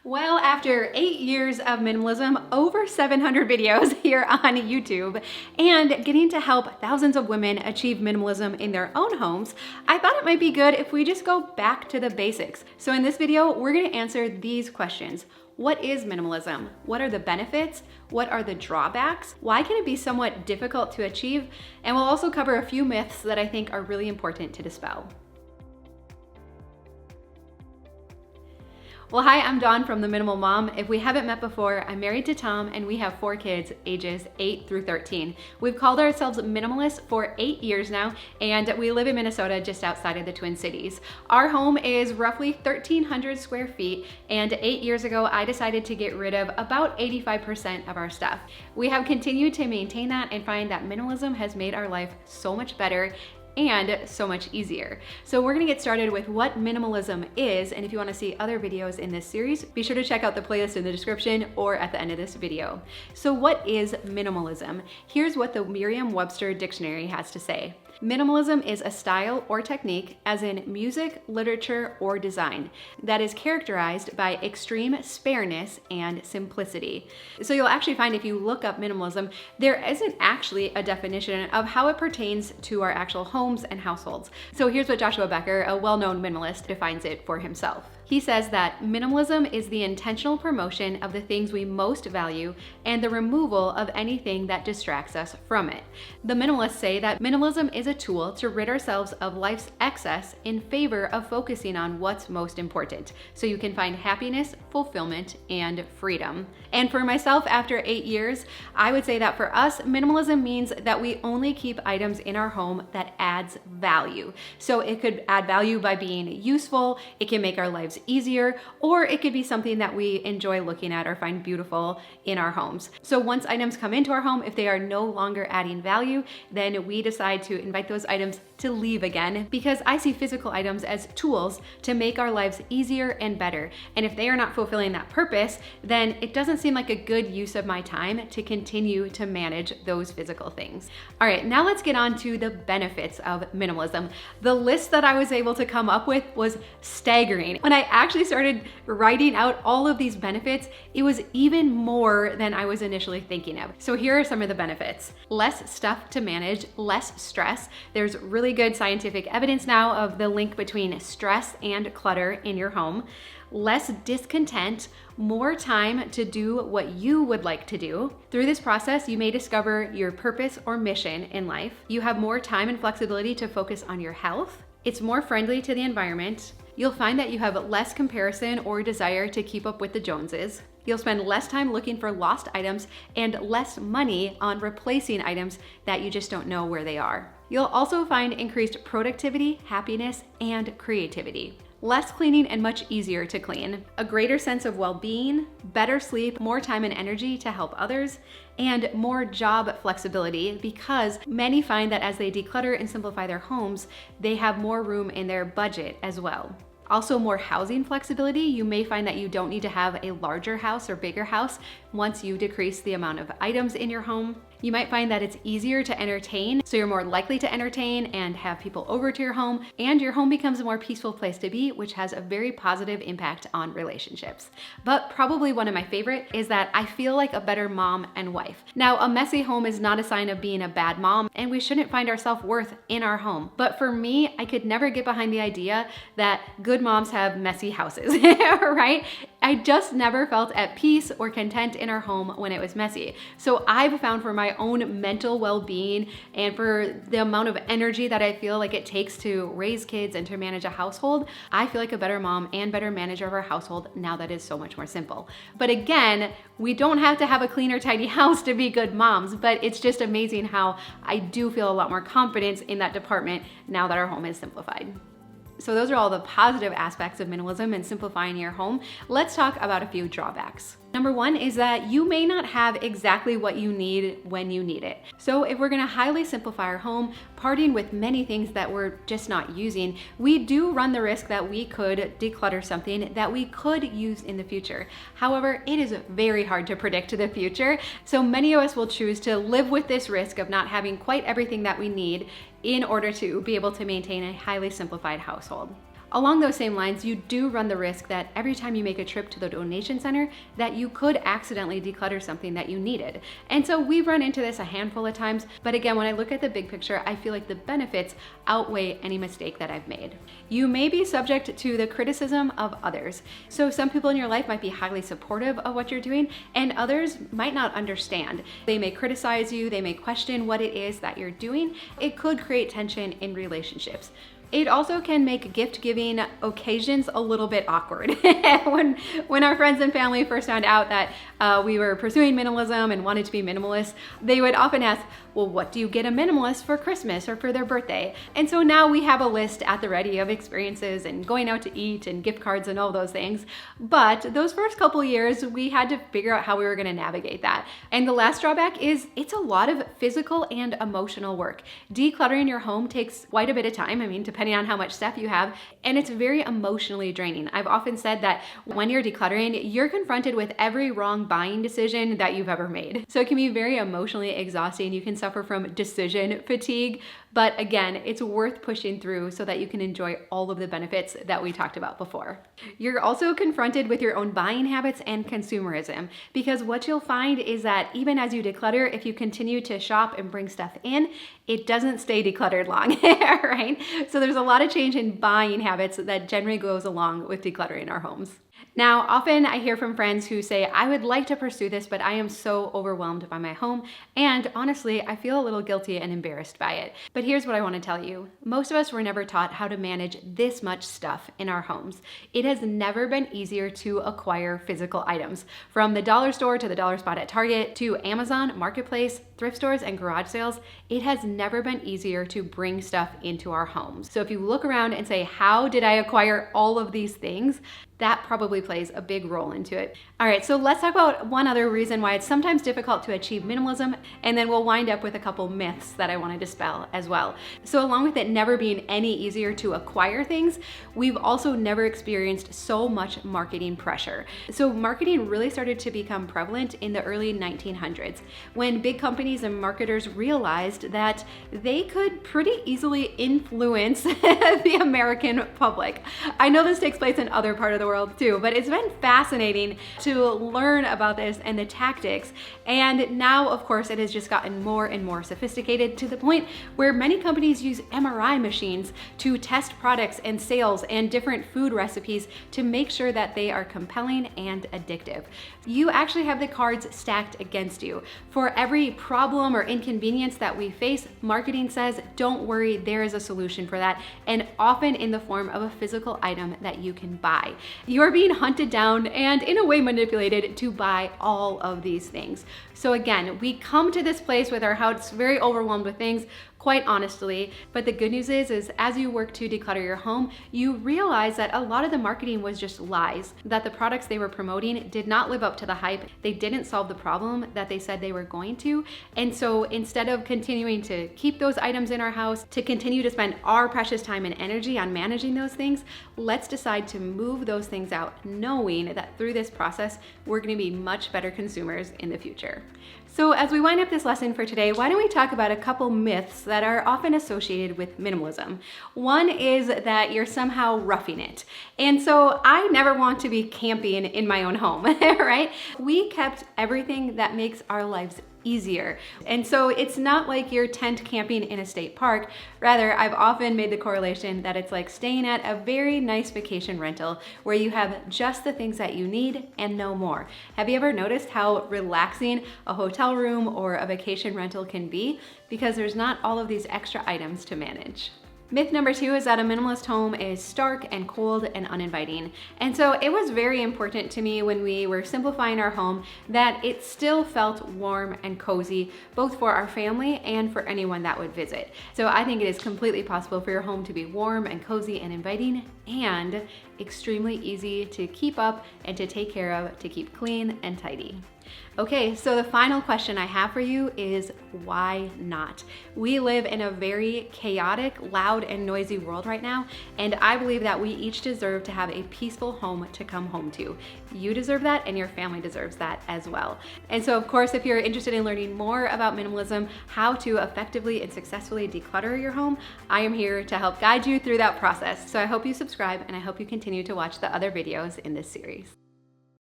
Well, after 8 years of minimalism, over 700 videos here on YouTube, and getting to help thousands of women achieve minimalism in their own homes, I thought it might be good if we just go back to the basics. So in this video, we're gonna answer these questions. What is minimalism? What are the benefits? What are the drawbacks? Why can it be somewhat difficult to achieve? And we'll also cover a few myths that I think are really important to dispel. Well, hi, I'm Dawn from The Minimal Mom. If we haven't met before, I'm married to Tom and we have 4 kids, ages 8 through 13. We've called ourselves minimalists for 8 years now, and we live in Minnesota just outside of the Twin Cities. Our home is roughly 1,300 square feet, and 8 years ago, I decided to get rid of about 85% of our stuff. We have continued to maintain that and find that minimalism has made our life so much better and so much easier. So we're gonna get started with what minimalism is, and if you wanna see other videos in this series, be sure to check out the playlist in the description or at the end of this video. So what is minimalism? Here's what the Merriam-Webster dictionary has to say. Minimalism is a style or technique, as in music, literature, or design, that is characterized by extreme spareness and simplicity. So you'll actually find if you look up minimalism, there isn't actually a definition of how it pertains to our actual homes and households. So here's what Joshua Becker, a well-known minimalist, defines it for himself. He says that minimalism is the intentional promotion of the things we most value and the removal of anything that distracts us from it. The minimalists say that minimalism is a tool to rid ourselves of life's excess in favor of focusing on what's most important, so you can find happiness, fulfillment, and freedom. And for myself, after 8 years, I would say that for us, minimalism means that we only keep items in our home that adds value. So it could add value by being useful, it can make our lives easier, or it could be something that we enjoy looking at or find beautiful in our homes. So once items come into our home, if they are no longer adding value, then we decide to invite those items to leave again, because I see physical items as tools to make our lives easier and better. And if they are not fulfilling that purpose, then it doesn't seem like a good use of my time to continue to manage those physical things. All right, now let's get on to the benefits of minimalism. The list that I was able to come up with was staggering. When I actually started writing out all of these benefits, it was even more than I was initially thinking of. So here are some of the benefits. Less stuff to manage, less stress. There's really good scientific evidence now of the link between stress and clutter in your home. Less discontent, more time to do what you would like to do. Through this process, you may discover your purpose or mission in life. You have more time and flexibility to focus on your health. It's more friendly to the environment. You'll find that you have less comparison or desire to keep up with the Joneses. You'll spend less time looking for lost items and less money on replacing items that you just don't know where they are. You'll also find increased productivity, happiness, and creativity. Less cleaning and much easier to clean, a greater sense of well-being, better sleep, more time and energy to help others, and more job flexibility, because many find that as they declutter and simplify their homes, they have more room in their budget as well. Also, more housing flexibility. You may find that you don't need to have a larger house or bigger house once you decrease the amount of items in your home. You might find that it's easier to entertain, so you're more likely to entertain and have people over to your home, and your home becomes a more peaceful place to be, which has a very positive impact on relationships. But probably one of my favorite is that I feel like a better mom and wife. Now, a messy home is not a sign of being a bad mom, and we shouldn't find our self-worth in our home. But for me, I could never get behind the idea that good moms have messy houses, right? I just never felt at peace or content in our home when it was messy. So I've found for my own mental well-being and for the amount of energy that I feel like it takes to raise kids and to manage a household, I feel like a better mom and better manager of our household now that is so much more simple. But again, we don't have to have a clean or tidy house to be good moms, but it's just amazing how I do feel a lot more confidence in that department now that our home is simplified. So those are all the positive aspects of minimalism and simplifying your home. Let's talk about a few drawbacks. Number one is that you may not have exactly what you need when you need it. So if we're gonna highly simplify our home, parting with many things that we're just not using, we do run the risk that we could declutter something that we could use in the future. However, it is very hard to predict the future. So many of us will choose to live with this risk of not having quite everything that we need in order to be able to maintain a highly simplified household. Along those same lines, you do run the risk that every time you make a trip to the donation center, that you could accidentally declutter something that you needed. And so we've run into this a handful of times, but again, when I look at the big picture, I feel like the benefits outweigh any mistake that I've made. You may be subject to the criticism of others. So some people in your life might be highly supportive of what you're doing, and others might not understand. They may criticize you, they may question what it is that you're doing. It could create tension in relationships. It also can make gift-giving occasions a little bit awkward. When our friends and family first found out that we were pursuing minimalism and wanted to be minimalist, they would often ask, well, what do you get a minimalist for Christmas or for their birthday? And so now we have a list at the ready of experiences and going out to eat and gift cards and all those things. But those first couple years, we had to figure out how we were gonna navigate that. And the last drawback is it's a lot of physical and emotional work. Decluttering your home takes quite a bit of time. I mean, depending on how much stuff you have, and it's very emotionally draining. I've often said that when you're decluttering, you're confronted with every wrong buying decision that you've ever made. So it can be very emotionally exhausting. You can suffer from decision fatigue, but again, it's worth pushing through so that you can enjoy all of the benefits that we talked about before. You're also confronted with your own buying habits and consumerism, because what you'll find is that even as you declutter, if you continue to shop and bring stuff in, it doesn't stay decluttered long, right? So there's a lot of change in buying habits that generally goes along with decluttering our homes. Now, often I hear from friends who say, I would like to pursue this, but I am so overwhelmed by my home. And honestly, I feel a little guilty and embarrassed by it. But here's what I want to tell you. Most of us were never taught how to manage this much stuff in our homes. It has never been easier to acquire physical items. From the dollar store to the dollar spot at Target to Amazon, Marketplace, thrift stores, and garage sales, it has never been easier to bring stuff into our homes. So if you look around and say, how did I acquire all of these things? That probably plays a big role into it. All right, so let's talk about one other reason why it's sometimes difficult to achieve minimalism, and then we'll wind up with a couple myths that I want to dispel as well. So along with it never being any easier to acquire things, we've also never experienced so much marketing pressure. So marketing really started to become prevalent in the early 1900s when big companies and marketers realized that they could pretty easily influence the American public. I know this takes place in other parts of the world too, but it's been fascinating to learn about this and the tactics. And now, of course, it has just gotten more and more sophisticated to the point where many companies use MRI machines to test products and sales and different food recipes to make sure that they are compelling and addictive. You actually have the cards stacked against you. For every problem or inconvenience that we face, marketing says, don't worry, there is a solution for that, and often in the form of a physical item that you can buy. You are being hunted down and in a way manipulated to buy all of these things. So again, we come to this place with our house very overwhelmed with things, quite honestly, but the good news is as you work to declutter your home, you realize that a lot of the marketing was just lies, that the products they were promoting did not live up to the hype, they didn't solve the problem that they said they were going to, and so instead of continuing to keep those items in our house, to continue to spend our precious time and energy on managing those things, let's decide to move those things out, knowing that through this process, we're gonna be much better consumers in the future. So as we wind up this lesson for today, why don't we talk about a couple myths that are often associated with minimalism. One is that you're somehow roughing it. And so I never want to be camping in my own home, right? We kept everything that makes our lives easier. And so it's not like you're tent camping in a state park. Rather, I've often made the correlation that it's like staying at a very nice vacation rental where you have just the things that you need and no more. Have you ever noticed how relaxing a hotel room or a vacation rental can be? Because there's not all of these extra items to manage. Myth number 2 is that a minimalist home is stark and cold and uninviting. And so it was very important to me when we were simplifying our home that it still felt warm and cozy, both for our family and for anyone that would visit. So I think it is completely possible for your home to be warm and cozy and inviting and extremely easy to keep up and to take care of, to keep clean and tidy. Okay, so the final question I have for you is why not? We live in a very chaotic, loud, and noisy world right now, and I believe that we each deserve to have a peaceful home to come home to. You deserve that, and your family deserves that as well. And so, of course, if you're interested in learning more about minimalism, how to effectively and successfully declutter your home, I am here to help guide you through that process. So I hope you subscribe, and I hope you continue to watch the other videos in this series.